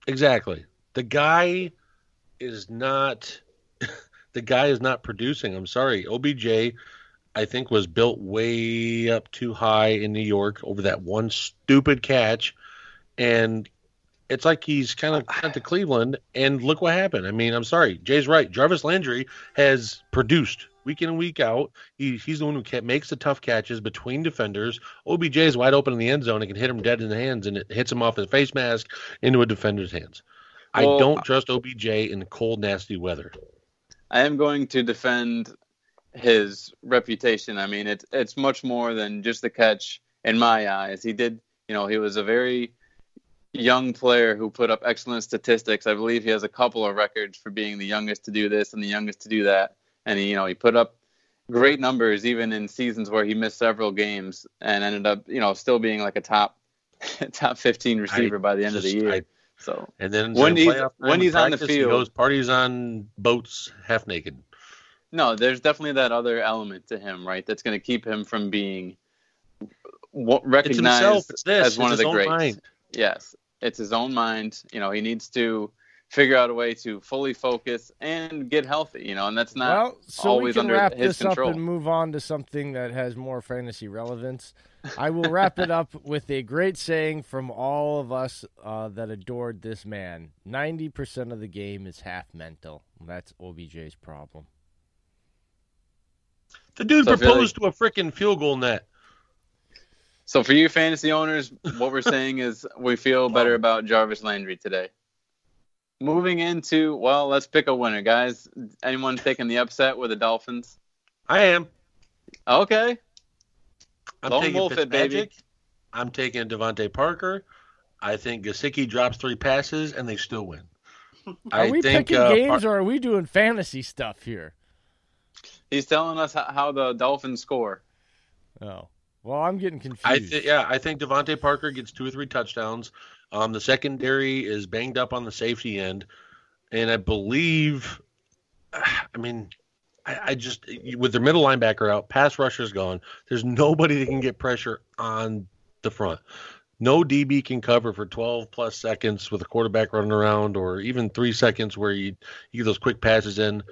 Exactly. The guy is not the guy is not producing. I'm sorry. OBJ, I think, was built way up too high in New York over that one stupid catch, and it's like he's kind of sent to Cleveland, and look what happened. I mean, I'm sorry. Jay's right. Jarvis Landry has produced week in and week out. He's the one who makes the tough catches between defenders. OBJ is wide open in the end zone and can hit him dead in the hands, and it hits him off his face mask into a defender's hands. I Well, don't trust OBJ in cold, nasty weather. I am going to defend his reputation. I mean, it's much more than just the catch in my eyes. He was a very young player who put up excellent statistics. I believe he has a couple of records for being the youngest to do this and the youngest to do that. And he put up great numbers even in seasons where he missed several games and ended up, still being like a top 15 receiver by the end of the year. And then when he's on the field, he goes parties on boats half naked. No, there's definitely that other element to him, right? That's going to keep him from being recognized as one of the greats. Mind. Yes, it's his own mind. He needs to figure out a way to fully focus and get healthy. And that's not always under his control. We can wrap this up and move on to something that has more fantasy relevance. I will wrap it up with a great saying from all of us that adored this man. 90% of the game is half mental. That's OBJ's problem. The dude proposed to a freaking field goal net. So for you fantasy owners, what we're saying is we feel better about Jarvis Landry today. Moving into, let's pick a winner, guys. Anyone taking the upset with the Dolphins? I am. Okay. I'm taking Fitzmagic. I'm taking Devontae Parker. I think Gesicki drops 3 passes, and they still win. Are we picking games, or are we doing fantasy stuff here? He's telling us how the Dolphins score. Oh. Well, I'm getting confused. I think Devontae Parker gets 2 or 3 touchdowns. The secondary is banged up on the safety end. And I believe, I just, with their middle linebacker out, pass rusher's gone. There's nobody that can get pressure on the front. No DB can cover for 12-plus seconds with a quarterback running around, or even 3 seconds where you get those quick passes in.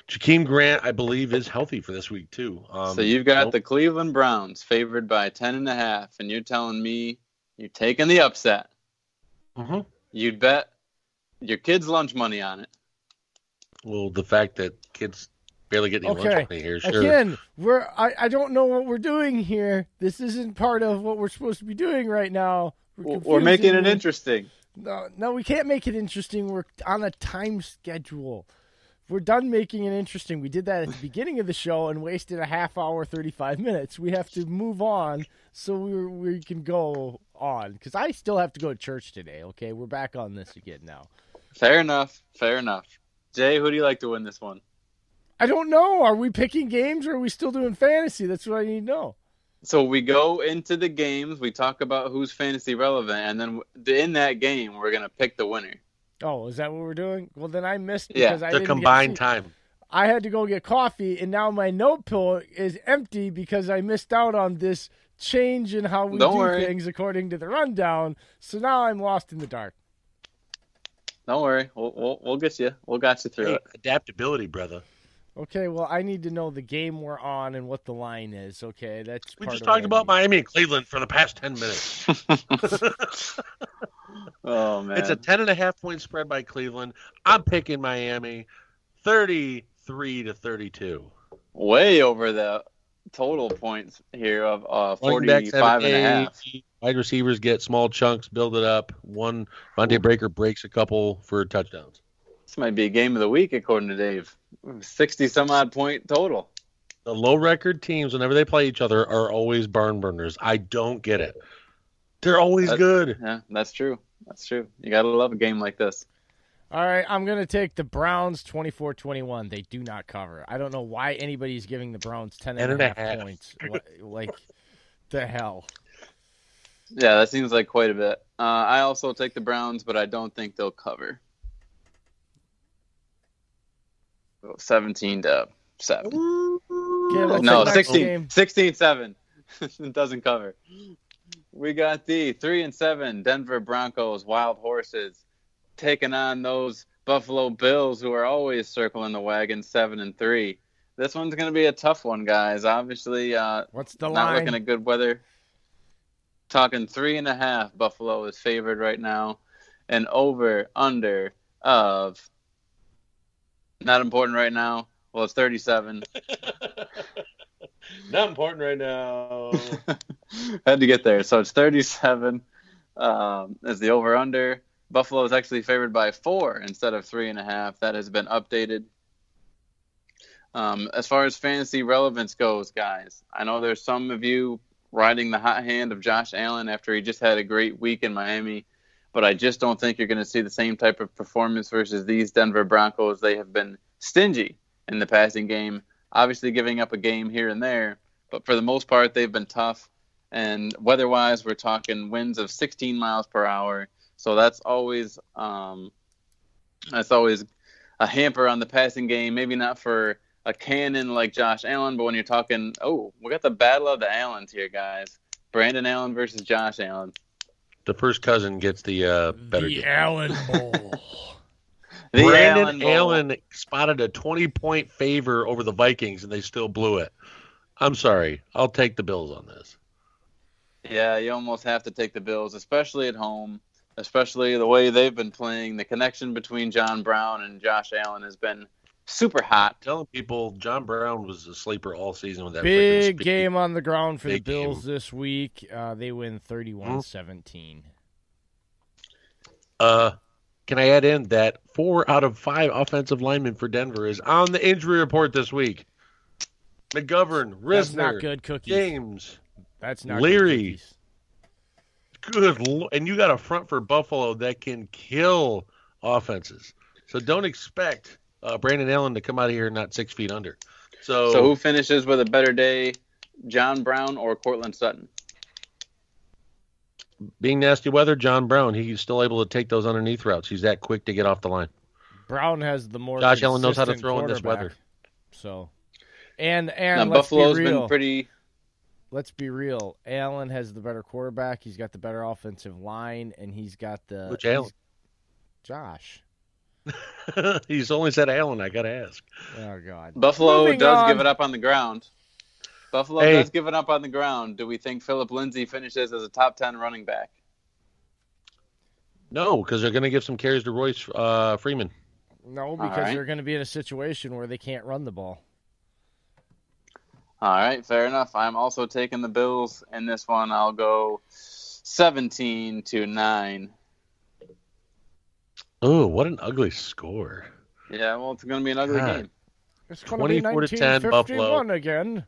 Jakeem Grant, I believe, is healthy for this week, too. So you've got the Cleveland Browns favored by 10.5, and you're telling me you're taking the upset. Mm-hmm. You'd bet your kids' lunch money on it. Well, the fact that kids barely get any lunch money here, sure. Again, I don't know what we're doing here. This isn't part of what we're supposed to be doing right now. We're making it interesting. No, we can't make it interesting. We're on a time schedule. We're done making it interesting. We did that at the beginning of the show and wasted a half hour, 35 minutes. We have to move on so we can go on. Because I still have to go to church today, okay? We're back on this again now. Fair enough. Jay, who do you like to win this one? I don't know. Are we picking games or are we still doing fantasy? That's what I need to know. So we go into the games. We talk about who's fantasy relevant. And then in that game, we're going to pick the winner. Oh, is that what we're doing? Well, then I missed because I didn't combined time. I had to go get coffee, and now my note pill is empty because I missed out on this change in how we do things according to the rundown. So now I'm lost in the dark. Don't worry. We'll get you. We'll get you through it. Adaptability, brother. Okay, well, I need to know the game we're on and what the line is. Okay, we just talked about Miami and Cleveland for the past 10 minutes. Oh, man. It's a 10.5-point spread by Cleveland. I'm picking Miami 33-32. Way over the total points here of 45.5. Wide receivers get small chunks, build it up. One Vontae Breaker breaks a couple for touchdowns. This might be a game of the week, according to Dave. 60-some-odd point total. The low-record teams, whenever they play each other, are always barn burners. I don't get it. They're always good. Yeah, that's true. You got to love a game like this. All right, I'm going to take the Browns 24-21. They do not cover. I don't know why anybody's giving the Browns 10.5 points. Like, the hell. Yeah, that seems like quite a bit. I also take the Browns, but I don't think they'll cover. 17-7. No, 16-7. It doesn't cover. We got the 3-7 Denver Broncos Wild Horses taking on those Buffalo Bills who are always circling the wagon 7-3. This one's going to be a tough one, guys. Obviously, What's the not line? looking at good weather. Talking 3.5. Buffalo is favored right now. An over-under of, not important right now. Well, it's 37. Not important right now. Had to get there. So it's 37 as the over-under. Buffalo is actually favored by 4 instead of 3.5. That has been updated. As far as fantasy relevance goes, guys, I know there's some of you riding the hot hand of Josh Allen after he just had a great week in Miami, but I just don't think you're going to see the same type of performance versus these Denver Broncos. They have been stingy in the passing game, obviously giving up a game here and there, but for the most part, they've been tough. And weather-wise, we're talking winds of 16 miles per hour. So that's always a hamper on the passing game. Maybe not for a cannon like Josh Allen, but when you're talking, we got the battle of the Allens here, guys. Brandon Allen versus Josh Allen. The first cousin gets the better The game. Allen Bowl. Brandon Allen spotted a 20-point favor over the Vikings, and they still blew it. I'm sorry. I'll take the Bills on this. Yeah, you almost have to take the Bills, especially at home, especially the way they've been playing. The connection between John Brown and Josh Allen has been super hot. Telling people John Brown was a sleeper all season with that Big freaking speed. game on the ground for the Big Bills game. this week. They win 31-17. Can I add in that 4 out of 5 offensive linemen for Denver is on the injury report this week? McGovern, That's Risner, not good cookies. James, That's not Leary. good cookies. and you got a front for Buffalo that can kill offenses. So don't expect Brandon Allen to come out of here not 6 feet under. So who finishes with a better day, John Brown or Cortland Sutton? Being nasty weather, John Brown, he's still able to take those underneath routes. He's that quick to get off the line. Brown has the more Josh Allen knows how to consistent throw in this weather. quarterback. So, and Now, let's Buffalo's be real. been pretty. Let's be real. Allen has the better quarterback. He's got the better offensive line, and he's got the Which Allen? Josh. He's only said Allen. I got to ask. Oh God. Buffalo Moving does on. give it up on the ground. Buffalo Hey. does give it up on the ground. Do we think Phillip Lindsay finishes as a top 10 running back? No, because they're going to give some carries to Royce Freeman. No, because right. they're going to be in a situation where they can't run the ball. All right, fair enough. I'm also taking the Bills in this one. I'll go 17-9. Oh, what an ugly score. Yeah, well, it's going to be an ugly God. game. It's going to be 24-10 1951 again.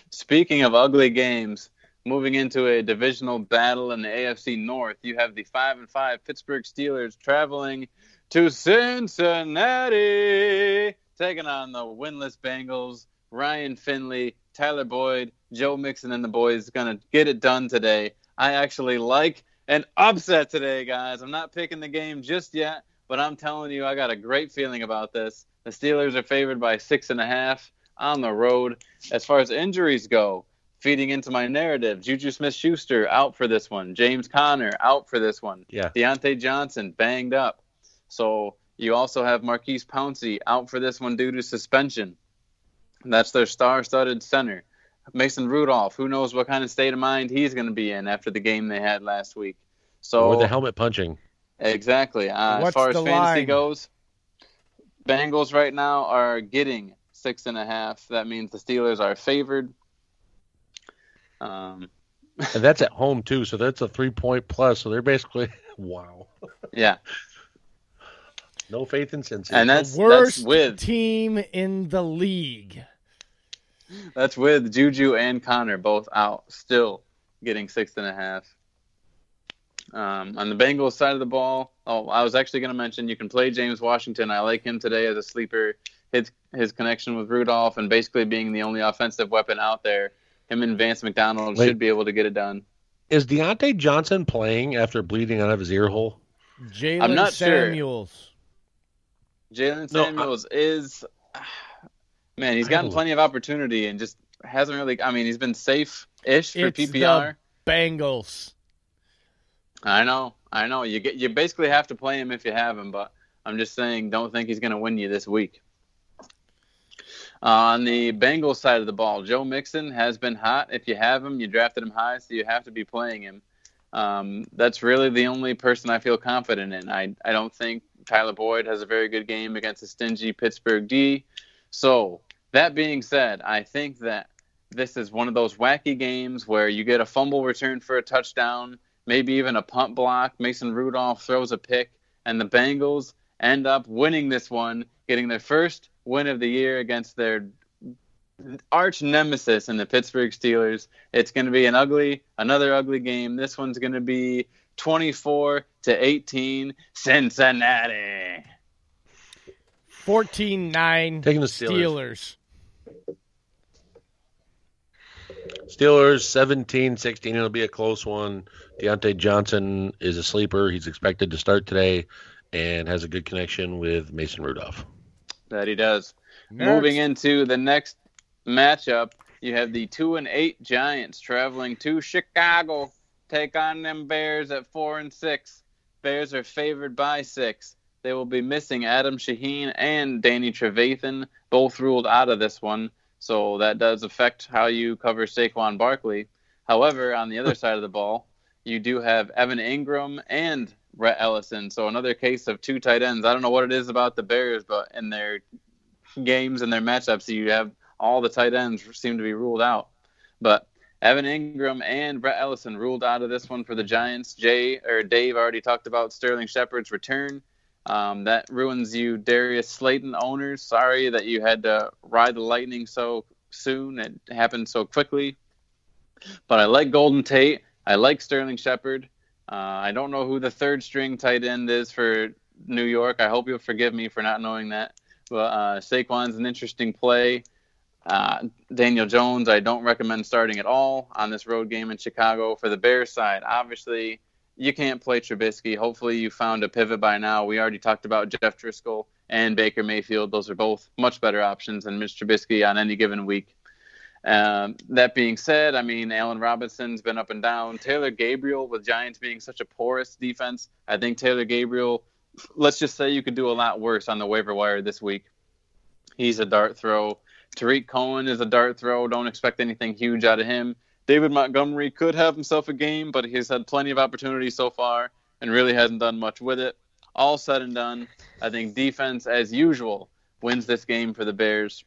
Speaking of ugly games, moving into a divisional battle in the AFC North, you have the 5-5 Pittsburgh Steelers traveling to Cincinnati, taking on the winless Bengals. Ryan Finley, Tyler Boyd, Joe Mixon, and the boys going to get it done today. I actually like an upset today, guys. I'm not picking the game just yet, but I'm telling you, I got a great feeling about this. The Steelers are favored by 6.5 on the road. As far as injuries go, feeding into my narrative, Juju Smith-Schuster out for this one. James Conner out for this one. Yeah. Deontay Johnson banged up. So you also have Marquise Pouncey out for this one due to suspension. That's their star-studded center. Mason Rudolph, who knows what kind of state of mind he's going to be in after the game they had last week. So Or the helmet punching. Exactly. As What's far as the fantasy line? goes, Bengals right now are getting 6.5. That means the Steelers are favored. And that's at home, too, so that's a 3-point plus. So they're basically, wow. Yeah. No faith in Cincy. And The that's worst with team in the league. Juju and Connor both out, still getting 6.5. On the Bengals side of the ball, I was actually going to mention you can play James Washington. I like him today as a sleeper. His connection with Rudolph and basically being the only offensive weapon out there, him and Vance McDonald should be able to get it done. Is Deontay Johnson playing after bleeding out of his ear hole? Jalen I'm not sure. Samuels. Jalen No, Samuels is, man, he's gotten plenty of opportunity and just hasn't really, he's been safe-ish for It's PPR. the Bengals. I know. I know you basically have to play him if you have him, but I'm just saying, don't think he's going to win you this week. On the Bengals side of the ball, Joe Mixon has been hot. If you have him, you drafted him high, so you have to be playing him. That's really the only person I feel confident in. I don't think Tyler Boyd has a very good game against a stingy Pittsburgh D. So that being said, I think that this is one of those wacky games where you get a fumble return for a touchdown, maybe even a punt block. Mason Rudolph throws a pick, and the Bengals end up winning this one, getting their first win of the year against their arch nemesis in the Pittsburgh Steelers. It's going to be another ugly game. This one's going to be 24-18 Cincinnati. 14-9 Taking the Steelers. Steelers 17-16. It'll be a close one. Deontay Johnson is a sleeper. He's expected to start today and has a good connection with Mason Rudolph. That he does. Next. Moving into the next matchup, you have the 2-8 Giants traveling to Chicago, take on them Bears at 4-6. Bears are favored by 6. They will be missing Adam Shaheen and Danny Trevathan, both ruled out of this one. So that does affect how you cover Saquon Barkley. However, on the other side of the ball, you do have Evan Ingram and Rhett Ellison. So another case of two tight ends. I don't know what it is about the Bears, but in their games and their matchups, you have all the tight ends seem to be ruled out. But Evan Ingram and Rhett Ellison ruled out of this one for the Giants. Dave already talked about Sterling Shepard's return. That ruins you, Darius Slayton owners. Sorry that you had to ride the lightning so soon. It happened so quickly. But I like Golden Tate. I like Sterling Shepard. I don't know who the third string tight end is for New York. I hope you'll forgive me for not knowing that. But Saquon's an interesting play. Daniel Jones, I don't recommend starting at all on this road game in Chicago. For the Bears side, obviously, you can't play Trubisky. Hopefully you found a pivot by now. We already talked about Jeff Driscoll and Baker Mayfield. Those are both much better options than Mitch Trubisky on any given week. That being said, I mean, Allen Robinson's been up and down. Taylor Gabriel, with Giants being such a porous defense, I think Taylor Gabriel, let's just say you could do a lot worse on the waiver wire this week. He's a dart throw. Tariq Cohen is a dart throw. Don't expect anything huge out of him. David Montgomery could have himself a game, but he's had plenty of opportunities so far and really hasn't done much with it. All said and done, I think defense, as usual, wins this game for the Bears,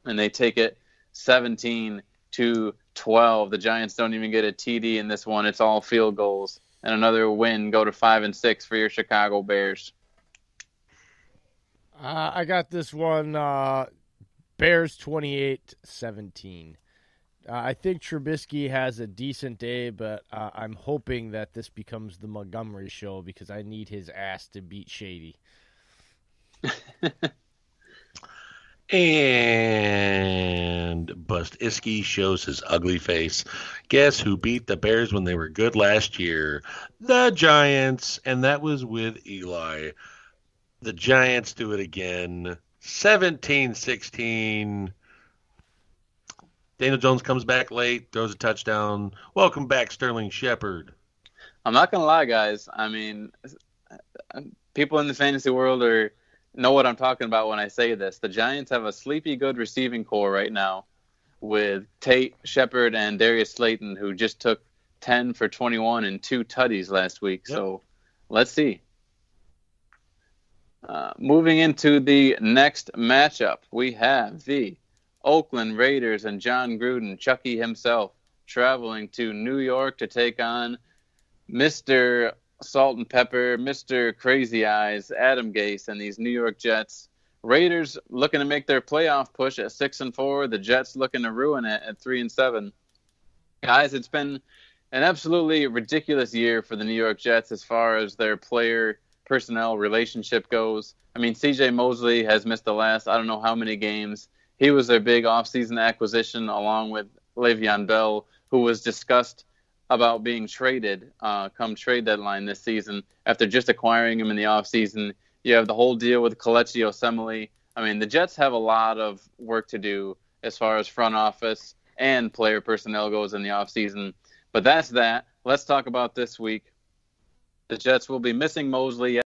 and they take it 17-12. The Giants don't even get a TD in this one. It's all field goals. And another win, go to 5-6 for your Chicago Bears. I got this one, Bears 28-17. I think Trubisky has a decent day, but I'm hoping that this becomes the Montgomery show because I need his ass to beat Shady. And Bustiski shows his ugly face. Guess who beat the Bears when they were good last year? The Giants, and that was with Eli. The Giants do it again. 17-16. Daniel Jones comes back late, throws a touchdown. Welcome back, Sterling Shepard. I'm not going to lie, guys. I mean, people in the fantasy world know what I'm talking about when I say this. The Giants have a sleepy good receiving core right now with Tate, Shepard, and Darius Slayton, who just took 10 for 21 and 2 tutties last week. Yep. So let's see. Moving into the next matchup, we have the Oakland Raiders and John Gruden, Chucky himself, traveling to New York to take on Mr. Salt and Pepper, Mr. Crazy Eyes, Adam Gase, and these New York Jets. Raiders looking to make their playoff push at 6-4. The Jets looking to ruin it at 3-7. Guys, it's been an absolutely ridiculous year for the New York Jets as far as their player personnel relationship goes. I mean, C.J. Mosley has missed the last I don't know how many games. He was their big offseason acquisition along with Le'Veon Bell, who was discussed about being traded come trade deadline this season after just acquiring him in the offseason. You have the whole deal with Kelechi Osemele. I mean, the Jets have a lot of work to do as far as front office and player personnel goes in the offseason. But that's that. Let's talk about this week. The Jets will be missing Mosley